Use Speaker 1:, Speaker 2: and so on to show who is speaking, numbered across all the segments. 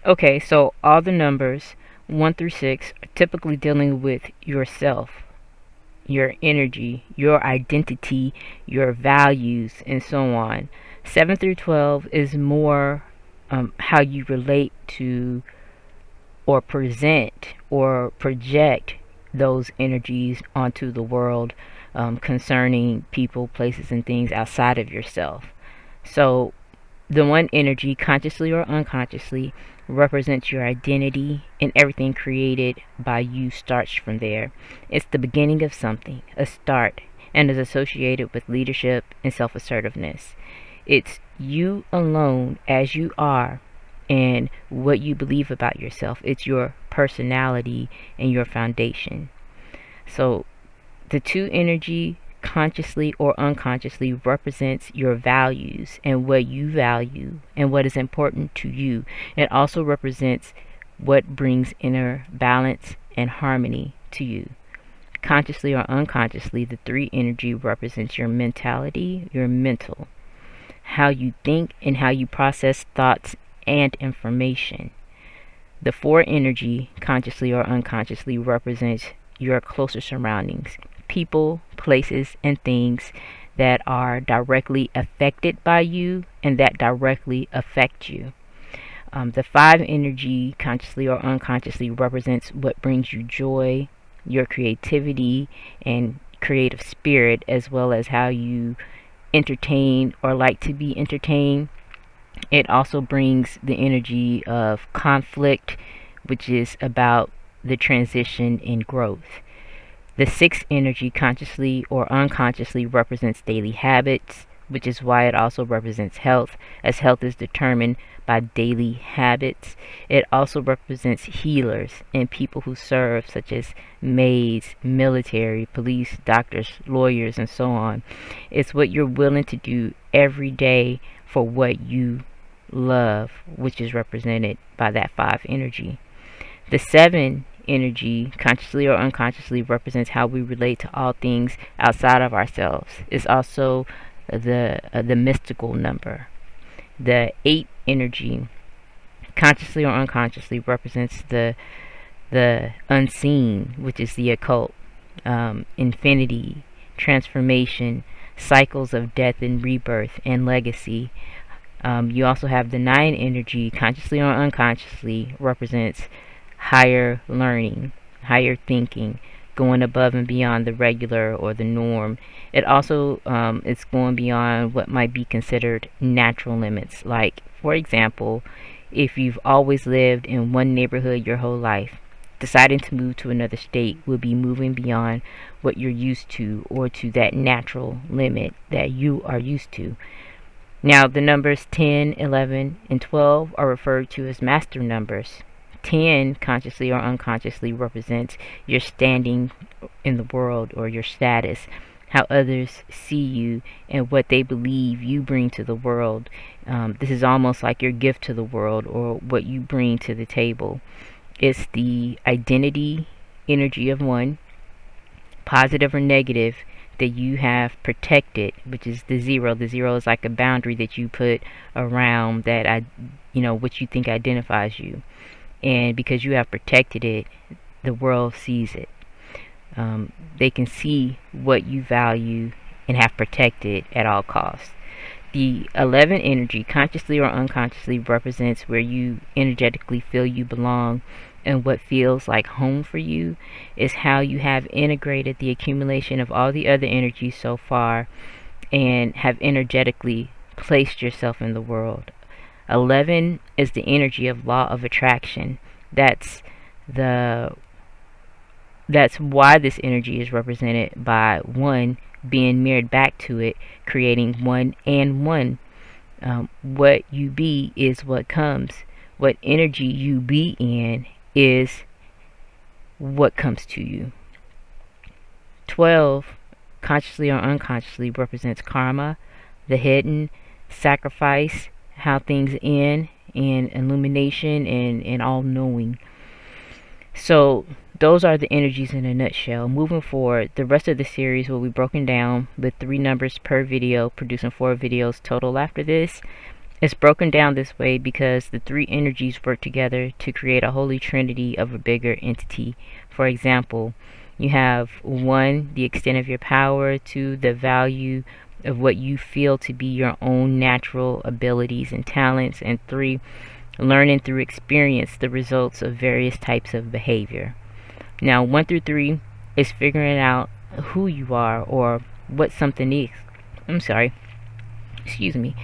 Speaker 1: Okay, so all the numbers 1 through 6 are typically dealing with yourself, your energy, your identity, your values, and so on. 7 through 12 is more how you relate to or present or project those energies onto the world, concerning people, places, and things outside of yourself. So the one energy, consciously or unconsciously, represents your identity, and everything created by you starts from there. It's the beginning of something, a start, and is associated with leadership and self assertiveness. It's you alone as you are and what you believe about yourself. It's your personality and your foundation. So the two energy, consciously or unconsciously, represents your values and what you value and what is important to you. It also represents what brings inner balance and harmony to you. Consciously or unconsciously, the three energy represents your mentality, your mental, how you think and how you process thoughts and information. The four energy, consciously or unconsciously, represents your closer surroundings, people, places, and things that are directly affected by you and that directly affect you. The five energy, consciously or unconsciously, represents what brings you joy, your creativity, and creative spirit, as well as how you entertain or like to be entertained. It also brings the energy of conflict, which is about the transition and growth. The sixth energy, consciously or unconsciously, represents daily habits, which is why it also represents health, as health is determined by daily habits. It also represents healers and people who serve, such as maids, military, police, doctors, lawyers, and so on. It's what you're willing to do every day for what you love, which is represented by that five energy. The seven energy, consciously or unconsciously, represents how we relate to all things outside of ourselves. It's also the mystical number. The eight energy, consciously or unconsciously, represents the unseen, which is the occult, infinity, transformation, cycles of death and rebirth, and legacy. You also have the nine energy, consciously or unconsciously, represents higher learning, higher thinking, going above and beyond the regular or the norm. It also is going beyond what might be considered natural limits. Like, for example, if you've always lived in one neighborhood your whole life, deciding to move to another state will be moving beyond what you're used to or to that natural limit that you are used to. Now, the numbers 10, 11, and 12 are referred to as master numbers. 10, consciously or unconsciously, represents your standing in the world or your status, how others see you and what they believe you bring to the world. This is almost like your gift to the world or what you bring to the table. It's the identity energy of one, positive or negative, that you have protected, which is the zero. The zero is like a boundary that you put around that what you think identifies you. And because you have protected it, the world sees it. They can see what you value and have protected at all costs. The 11 energy, consciously or unconsciously, represents where you energetically feel you belong, and what feels like home for you is how you have integrated the accumulation of all the other energies so far and have energetically placed yourself in the world. 11 is the energy of law of attraction. That's why this energy is represented by one being mirrored back to it, creating one and one. What you be is what comes. What energy you be in is what comes to you. 12, consciously or unconsciously, represents karma, the hidden, sacrifice, how things end, and illumination and all knowing. So those are the energies in a nutshell. Moving forward, the rest of the series will be broken down with 3 numbers per video, producing 4 videos total after this. It's broken down this way because the three energies work together to create a holy trinity of a bigger entity. For example, you have 1, the extent of your power; 2, the value of what you feel to be your own natural abilities and talents; and 3, learning through experience the results of various types of behavior. Now, 1 through 3 is figuring out who you are or what something is. I'm sorry, excuse me,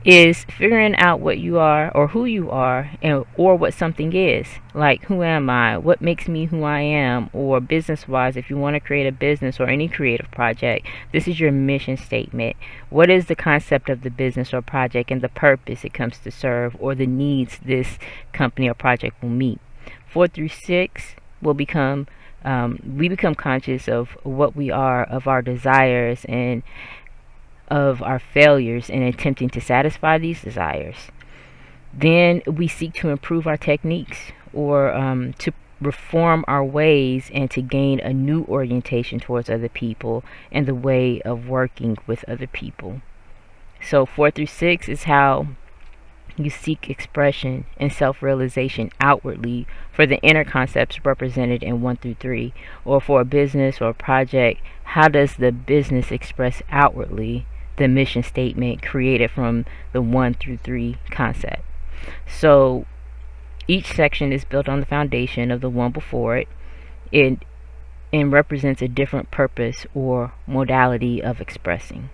Speaker 1: is figuring out what you are or who you are, and or what something is. Like, who am I? What makes me who I am? Or business wise, if you want to create a business or any creative project, this is your mission statement. What is the concept of the business or project and the purpose it comes to serve, or the needs this company or project will meet? 4 through 6 will become we become conscious of what we are, of our desires, and of our failures in attempting to satisfy these desires. Then we seek to improve our techniques, or to reform our ways, and to gain a new orientation towards other people and the way of working with other people. So 4 through 6 is how you seek expression and self-realization outwardly for the inner concepts represented in 1 through 3. Or for a business or a project, how does the business express outwardly the mission statement created from the 1 through 3 concept? So each section is built on the foundation of the one before it. It and represents a different purpose or modality of expressing.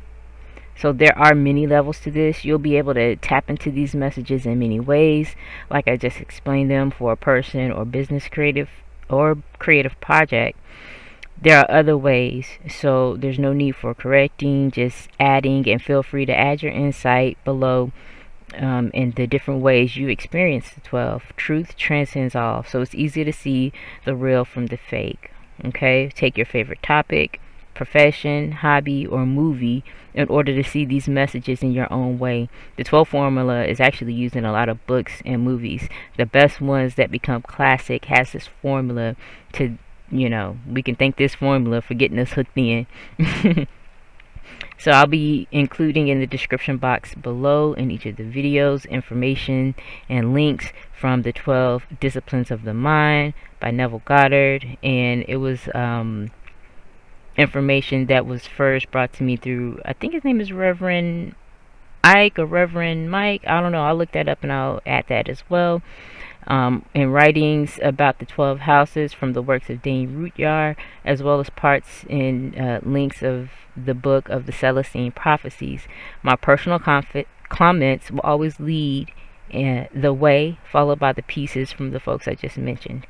Speaker 1: So there are many levels to this. You'll be able to tap into these messages in many ways, like I just explained them for a person or business creative or creative project. There are other ways, so there's no need for correcting, just adding, and feel free to add your insight below in the different ways you experience the 12. Truth transcends all, so it's easy to see the real from the fake. Okay, take your favorite topic, profession, hobby, or movie in order to see these messages in your own way. The 12 formula is actually used in a lot of books and movies. The best ones that become classic has this formula to, we can thank this formula for getting us hooked in. So I'll be including in the description box below in each of the videos information and links from the 12 Disciplines of the Mind by Neville Goddard. And it was information that was first brought to me through, I think his name is Reverend Ike or Reverend Mike. I don't know. I'll look that up and I'll add that as well. And writings about the 12 houses from the works of Dane Rudhyar, as well as parts and links of the book of the Celestine Prophecies. My personal comments will always lead the way, followed by the pieces from the folks I just mentioned.